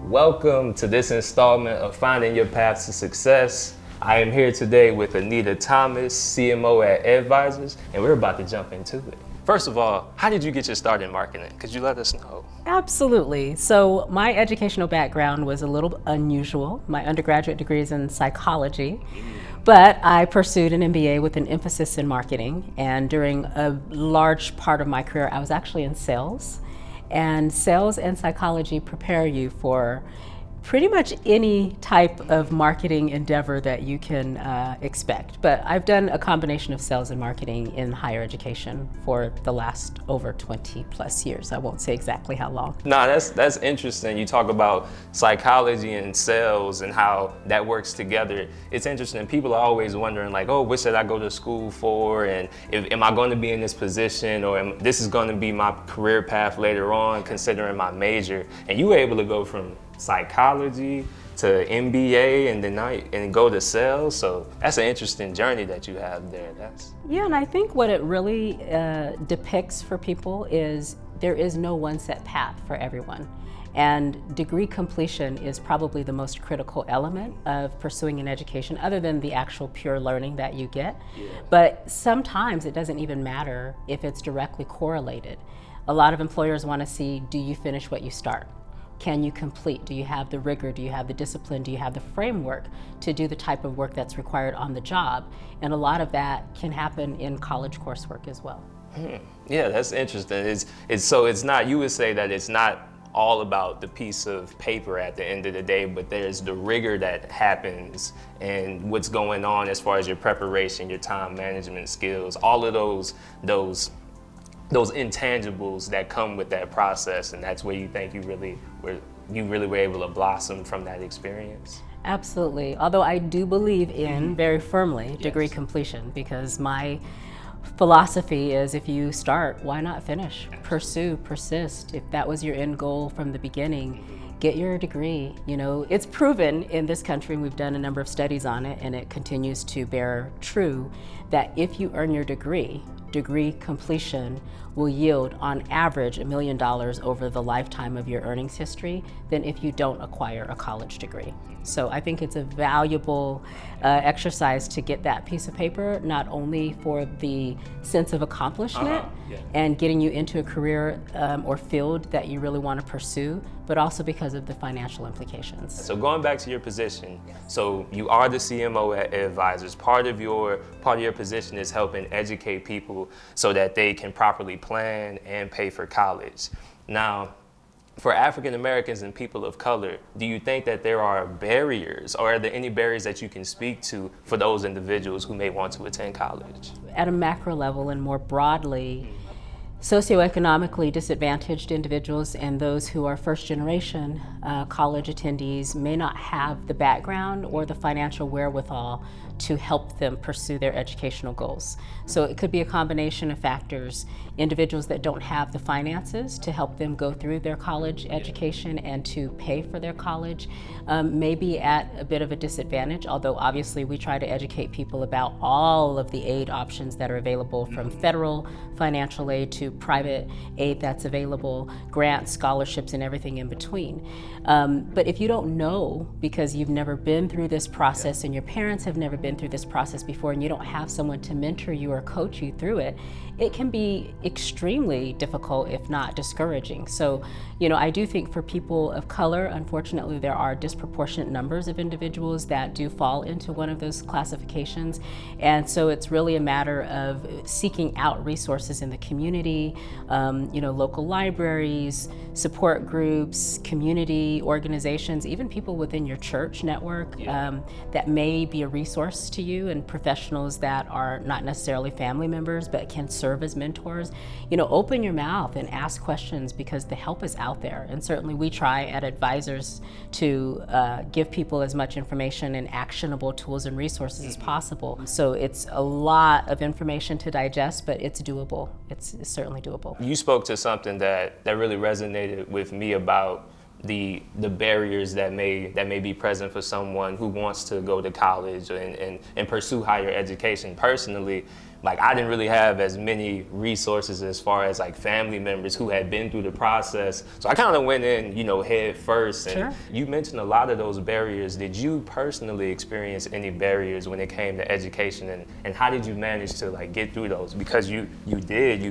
Welcome to this installment of Finding Your Path to Success. I am here today with Anita Thomas, CMO at Edvisors, and we're about to jump into it. First of all, how did you get your start in marketing? Could you let us know? Absolutely. So my educational background was a little unusual. My undergraduate degree is in psychology, but I pursued an MBA with an emphasis in marketing. And during a large part of my career, I was actually in sales. And sales and psychology prepare you for pretty much any type of marketing endeavor that you can expect. But I've done a combination of sales and marketing in higher education for the last over 20 plus years. I won't say exactly how long. No, that's interesting. You talk about psychology and sales and how that works together. It's interesting. People are always wondering like, oh, what should I go to school for? And am I going to be in this position, or this is going to be my career path later on, considering my major? And you were able to go from psychology to MBA and then go to sales. So that's an interesting journey that you have there. Yeah, and I think what it really depicts for people is there is no one set path for everyone. And degree completion is probably the most critical element of pursuing an education, other than the actual pure learning that you get. Yeah. But sometimes it doesn't even matter if it's directly correlated. A lot of employers want to see, do you finish what you start? Can you complete? Do you have the rigor? Do you have the discipline? Do you have the framework to do the type of work that's required on the job? And a lot of that can happen in college coursework as well. Yeah, that's interesting. It's not, you would say that it's not all about the piece of paper at the end of the day, but there's the rigor that happens and what's going on as far as your preparation, your time management skills, all of those intangibles that come with that process, and that's where you think you really were able to blossom from that experience? Absolutely. Although I do believe in very firmly degree completion, because my philosophy is if you start, why not finish? Pursue, persist. If that was your end goal from the beginning, get your degree. You know, it's proven in this country, and we've done a number of studies on it, and it continues to bear true, that if you earn your degree completion will yield on average $1 million over the lifetime of your earnings history than if you don't acquire a college degree. So I think it's a valuable exercise to get that piece of paper, not only for the sense of accomplishment and getting you into a career or field that you really want to pursue, but also because of the financial implications. So going back to your position, so you are the CMO at Edvisors. Part of your position is helping educate people so that they can properly plan and pay for college. Now, for African Americans and people of color, do you think that there are barriers, or are there any barriers that you can speak to for those individuals who may want to attend college? At a macro level and more broadly, socioeconomically disadvantaged individuals and those who are first generation college attendees may not have the background or the financial wherewithal to help them pursue their educational goals. So it could be a combination of factors. Individuals that don't have the finances to help them go through their college education and to pay for their college may be at a bit of a disadvantage, although obviously we try to educate people about all of the aid options that are available, from federal financial aid to private aid that's available, grants, scholarships, and everything in between. But if you don't know, because you've never been through this process and your parents have never been through this process before, and you don't have someone to mentor you or coach you through it, it can be extremely difficult, if not discouraging. So, you know, I do think for people of color, unfortunately, there are disproportionate numbers of individuals that do fall into one of those classifications. And so it's really a matter of seeking out resources in the community, you know, local libraries, support groups, community organizations, even people within your church network that may be a resource to you, and professionals that are not necessarily family members but can serve as mentors. You know, open your mouth and ask questions, because the help is out there. And certainly we try at Edvisors to give people as much information and actionable tools and resources as possible. So it's a lot of information to digest, but it's doable. It's certainly doable. You spoke to something that really resonated with me about the barriers that may be present for someone who wants to go to college and pursue higher education. Personally, like I didn't really have as many resources as far as like family members who had been through the process. So I kind of went in, head first. And Sure. you mentioned a lot of those barriers. Did you personally experience any barriers when it came to education, and how did you manage to like get through those? Because you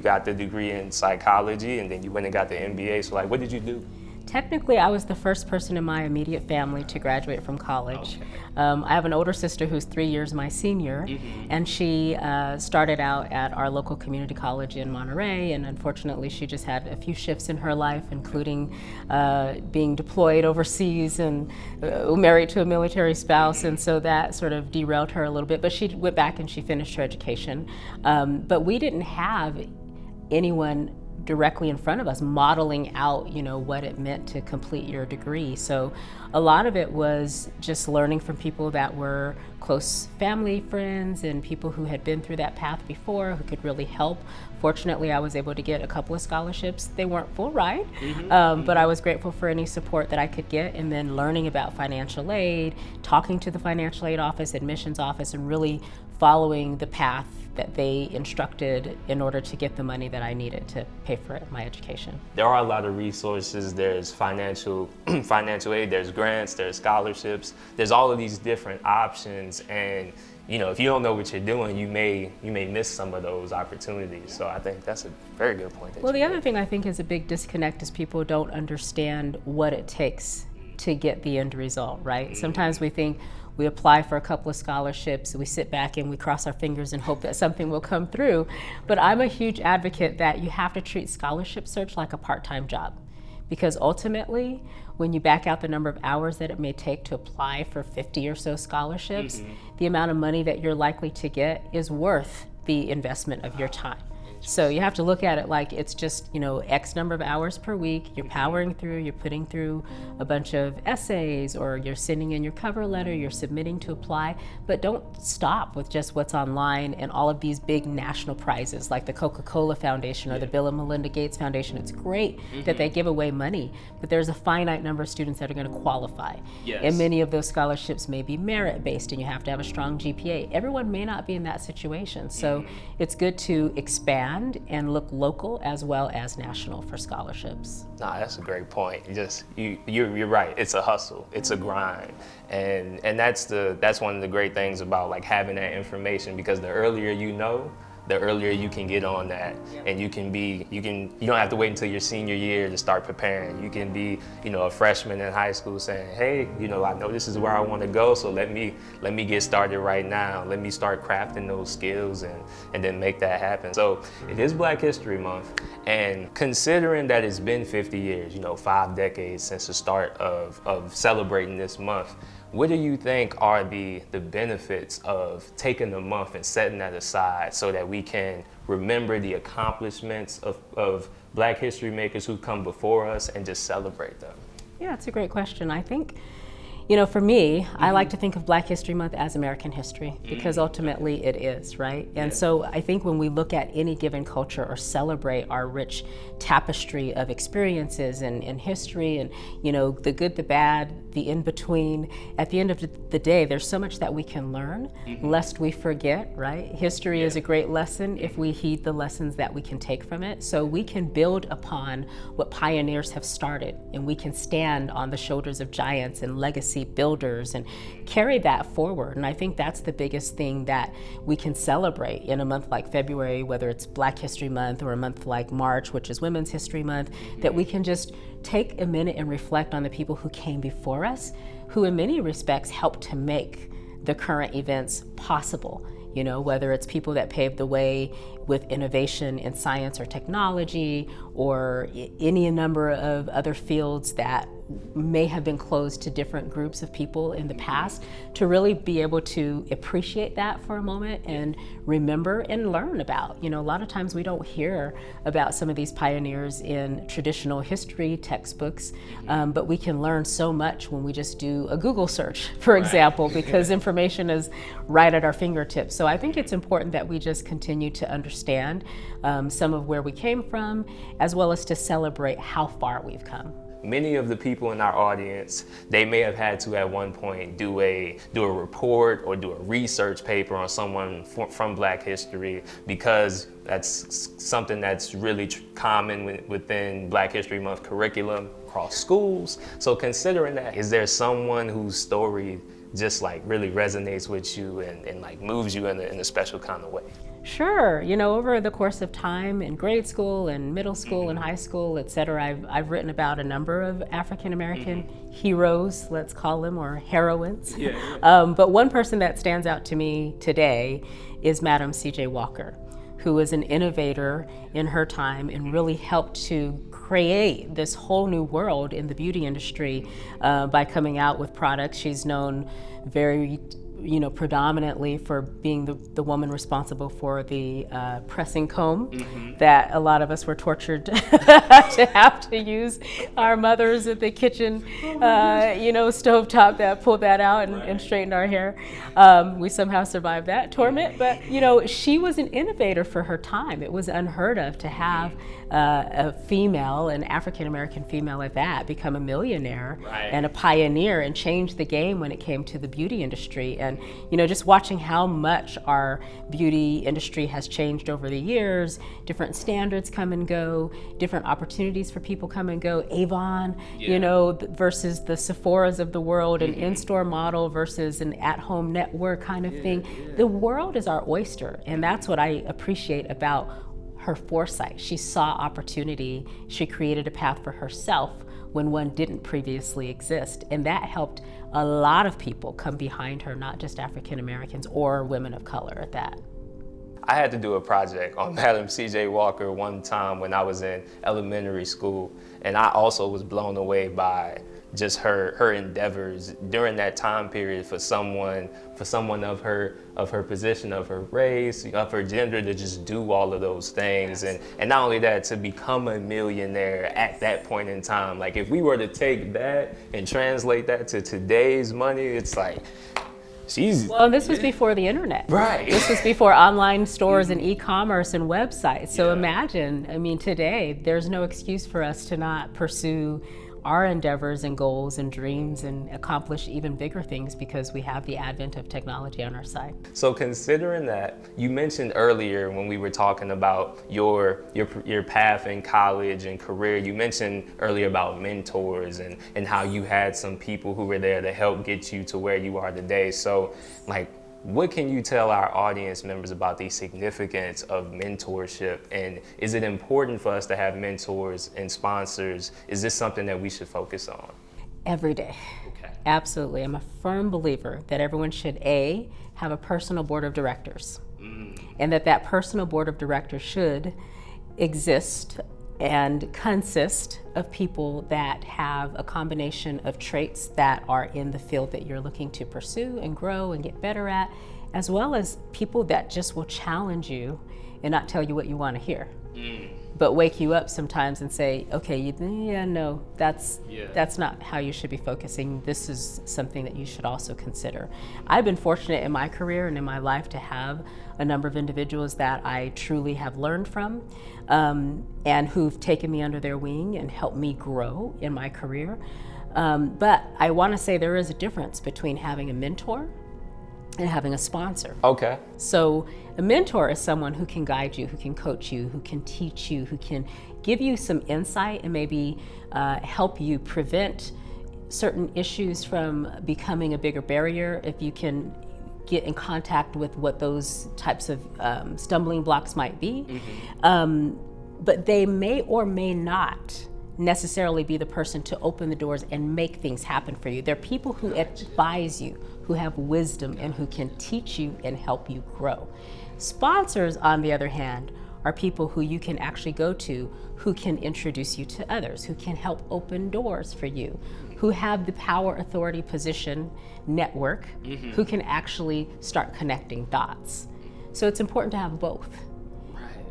got the degree in psychology, and then you went and got the MBA. So like, what did you do? Technically, I was the first person in my immediate family to graduate from college. Okay. I have an older sister who's 3 years my senior, and she started out at our local community college in Monterey, and unfortunately she just had a few shifts in her life, including being deployed overseas and married to a military spouse, and so that sort of derailed her a little bit, but she went back and she finished her education. But we didn't have anyone directly in front of us modeling out, what it meant to complete your degree. So a lot of it was just learning from people that were close family friends and people who had been through that path before, who could really help. Fortunately, I was able to get a couple of scholarships. They weren't full ride, but I was grateful for any support that I could get, and then learning about financial aid, talking to the financial aid office, admissions office, and really following the path that they instructed in order to get the money that I needed to pay for my education. There are a lot of resources. There's financial aid, there's grants, there's scholarships, there's all of these different options, and if you don't know what you're doing, you may miss some of those opportunities. So I think that's a very good point. Well, the other thing I think is a big disconnect is people don't understand what it takes to get the end result, right? Sometimes we think we apply for a couple of scholarships, we sit back and we cross our fingers and hope that something will come through. But I'm a huge advocate that you have to treat scholarship search like a part-time job. Because ultimately, when you back out the number of hours that it may take to apply for 50 or so scholarships, the amount of money that you're likely to get is worth the investment of your time. So you have to look at it like it's just, X number of hours per week, you're powering through, you're putting through a bunch of essays, or you're sending in your cover letter, you're submitting to apply, but don't stop with just what's online and all of these big national prizes like the Coca-Cola Foundation or the Bill and Melinda Gates Foundation. It's great that they give away money, but there's a finite number of students that are going to qualify. Yes. And many of those scholarships may be merit-based and you have to have a strong GPA. Everyone may not be in that situation, so it's good to expand and look local as well as national for scholarships. Nah, that's a great point. You're right. It's a hustle. It's a grind, and that's one of the great things about like having that information, because the earlier you know, the earlier you can get on that, and you don't have to wait until your senior year to start preparing. You can be, a freshman in high school saying, hey, I know this is where I want to go, so let me get started right now. Let me start crafting those skills and then make that happen. So it is Black History Month, and considering that it's been 50 years, 5 decades since the start of celebrating this month, what do you think are the benefits of taking the month and setting that aside so that we can remember the accomplishments of Black history makers who come before us and just celebrate them? Yeah, it's a great question. I think, for me, I like to think of Black History Month as American history, because ultimately it is, right? And so I think when we look at any given culture or celebrate our rich tapestry of experiences and history and, the good, the bad, the in-between, at the end of the day, there's so much that we can learn, lest we forget, right? History is a great lesson if we heed the lessons that we can take from it. So we can build upon what pioneers have started, and we can stand on the shoulders of giants and legacy builders and carry that forward. And I think that's the biggest thing that we can celebrate in a month like February, whether it's Black History Month or a month like March, which is Women's History Month, that we can just take a minute and reflect on the people who came before us, who in many respects helped to make the current events possible. Whether it's people that paved the way with innovation in science or technology, or any number of other fields that may have been closed to different groups of people in the past, to really be able to appreciate that for a moment and remember and learn about. A lot of times we don't hear about some of these pioneers in traditional history textbooks, but we can learn so much when we just do a Google search, for example, because information is right at our fingertips. So I think it's important that we just continue to understand some of where we came from, as well as to celebrate how far we've come. many of the people in our audience, they may have had to at one point do a report or do a research paper on someone from Black history, because that's something that's really common within Black History Month curriculum across schools. So considering that, is there someone whose story just like really resonates with you and like moves you in a special kind of way? Sure. You know, over the course of time in grade school and middle school and high school, et cetera, I've written about a number of African American heroes, let's call them, or heroines. But one person that stands out to me today is Madam C.J. Walker, who was an innovator in her time and really helped to create this whole new world in the beauty industry by coming out with products. She's known very, predominantly for being the woman responsible for the pressing comb that a lot of us were tortured to have to use. Our mothers at the kitchen, stovetop that pulled that out and straightened our hair. We somehow survived that torment, but she was an innovator for her time. It was unheard of to have a female, an African American female at that, become a millionaire and a pioneer and change the game when it came to the beauty industry. And just watching how much our beauty industry has changed over the years, different standards come and go, different opportunities for people come and go. Avon, versus the Sephoras of the world, an in-store model versus an at-home network kind of thing. The world is our oyster, and that's what I appreciate about her foresight. She saw opportunity. She created a path for herself when one didn't previously exist. And that helped a lot of people come behind her, not just African Americans or women of color at that. I had to do a project on Madam C.J. Walker one time when I was in elementary school, and I also was blown away by just her endeavors during that time period for someone of her position, of her race, of her gender, to just do all of those things. And not only that, to become a millionaire at that point in time. Like, if we were to take that and translate that to today's money, it's like, well, this was before the internet. Right. This was before online stores and e-commerce and websites. So imagine, today, there's no excuse for us to not pursue our endeavors and goals and dreams and accomplish even bigger things because we have the advent of technology on our side. So considering that, you mentioned earlier when we were talking about your path in college and career, you mentioned earlier about mentors and how you had some people who were there to help get you to where you are today. So what can you tell our audience members about the significance of mentorship? And is it important for us to have mentors and sponsors? Is this something that we should focus on? Every day. Okay. Absolutely. I'm a firm believer that everyone should, A, have a personal board of directors. And that personal board of directors should exist and consist of people that have a combination of traits that are in the field that you're looking to pursue and grow and get better at, as well as people that just will challenge you and not tell you what you want to hear, but wake you up sometimes and say, okay, that's not how you should be focusing. This is something that you should also consider. I've been fortunate in my career and in my life to have a number of individuals that I truly have learned from, and who've taken me under their wing and helped me grow in my career. But I want to say there is a difference between having a mentor and having a sponsor. Okay. So a mentor is someone who can guide you, who can coach you, who can teach you, who can give you some insight and maybe help you prevent certain issues from becoming a bigger barrier if you can get in contact with what those types of stumbling blocks might be. But they may or may not necessarily be the person to open the doors and make things happen for you. They're people who advise you, who have wisdom, and who can teach you and help you grow. Sponsors, on the other hand, are people who you can actually go to, who can introduce you to others, who can help open doors for you, who have the power, authority, position, network, who can actually start connecting dots. So it's important to have both.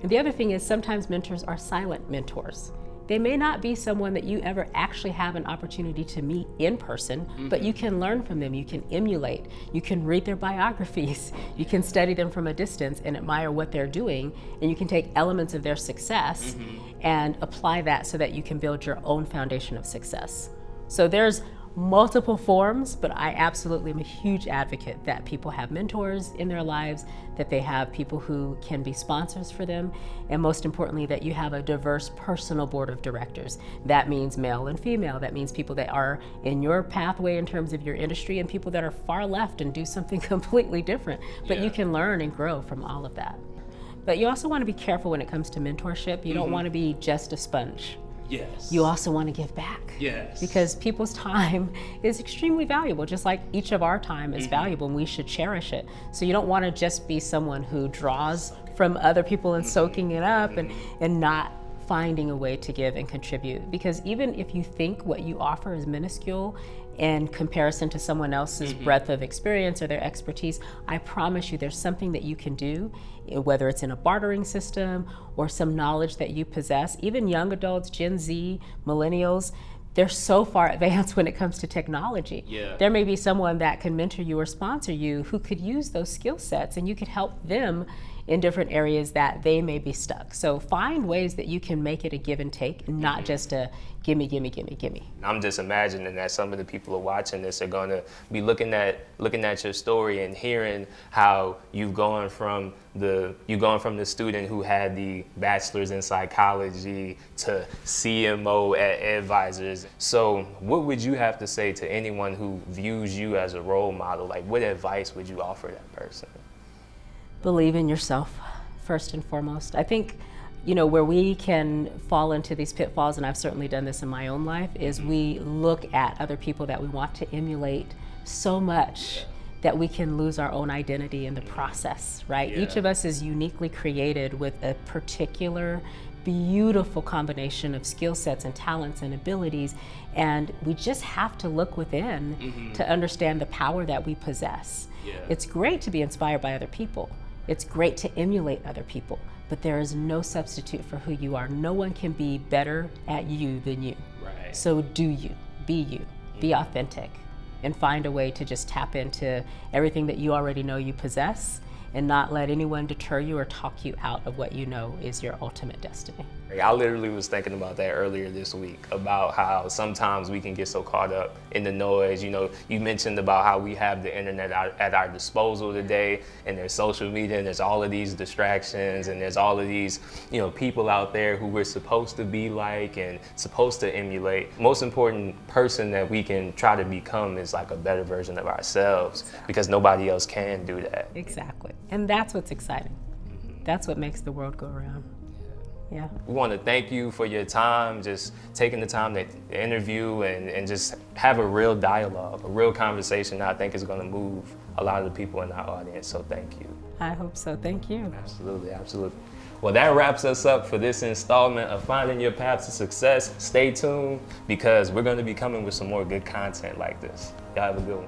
And the other thing is sometimes mentors are silent mentors. They may not be someone that you ever actually have an opportunity to meet in person, but you can learn from them, you can emulate, you can read their biographies, you can study them from a distance and admire what they're doing, and you can take elements of their success and apply that so that you can build your own foundation of success. So there's multiple forms, but I absolutely am a huge advocate that people have mentors in their lives, that they have people who can be sponsors for them, and most importantly, that you have a diverse personal board of directors. That means male and female. That means people that are in your pathway in terms of your industry and people that are far left and do something completely different. But you can learn and grow from all of that. But you also want to be careful when it comes to mentorship. You don't want to be just a sponge. Yes. You also want to give back. Yes. Because people's time is extremely valuable, just like each of our time is valuable, and we should cherish it. So you don't want to just be someone who draws from other people and soaking it up and not finding a way to give and contribute. Because even if you think what you offer is minuscule in comparison to someone else's breadth of experience or their expertise, I promise you there's something that you can do, whether it's in a bartering system or some knowledge that you possess. Even young adults, Gen Z, millennials, they're so far advanced when it comes to technology. There may be someone that can mentor you or sponsor you who could use those skill sets, and you could help them in different areas that they may be stuck. So find ways that you can make it a give and take, and not just a gimme, gimme, gimme, gimme. I'm just imagining that some of the people who are watching this are going to be looking at your story and hearing how you've gone from the student who had the bachelor's in psychology to CMO at Edvisors. So what would you have to say to anyone who views you as a role model? Like, what advice would you offer that person? Believe in yourself, first and foremost. I think, where we can fall into these pitfalls, and I've certainly done this in my own life, is we look at other people that we want to emulate so much that we can lose our own identity in the process, right? Each of us is uniquely created with a particular beautiful combination of skill sets and talents and abilities, and we just have to look within to understand the power that we possess. It's great to be inspired by other people. It's great to emulate other people, but there is no substitute for who you are. No one can be better at you than you. So do you, be authentic, and find a way to just tap into everything that you already know you possess, and not let anyone deter you or talk you out of what you know is your ultimate destiny. I literally was thinking about that earlier this week, about how sometimes we can get so caught up in the noise. You mentioned about how we have the internet at our disposal today, and there's social media, and there's all of these distractions, and there's all of these, people out there who we're supposed to be like and supposed to emulate. Most important person that we can try to become is like a better version of ourselves, because nobody else can do that. Exactly. And that's what's exciting. That's what makes the world go around. Yeah. We want to thank you for your time, just taking the time to interview and just have a real dialogue, a real conversation that I think is going to move a lot of the people in our audience. So thank you. I hope so. Thank you. Absolutely, absolutely. Well, that wraps us up for this installment of Finding Your Path to Success. Stay tuned, because we're going to be coming with some more good content like this. Y'all have a good one.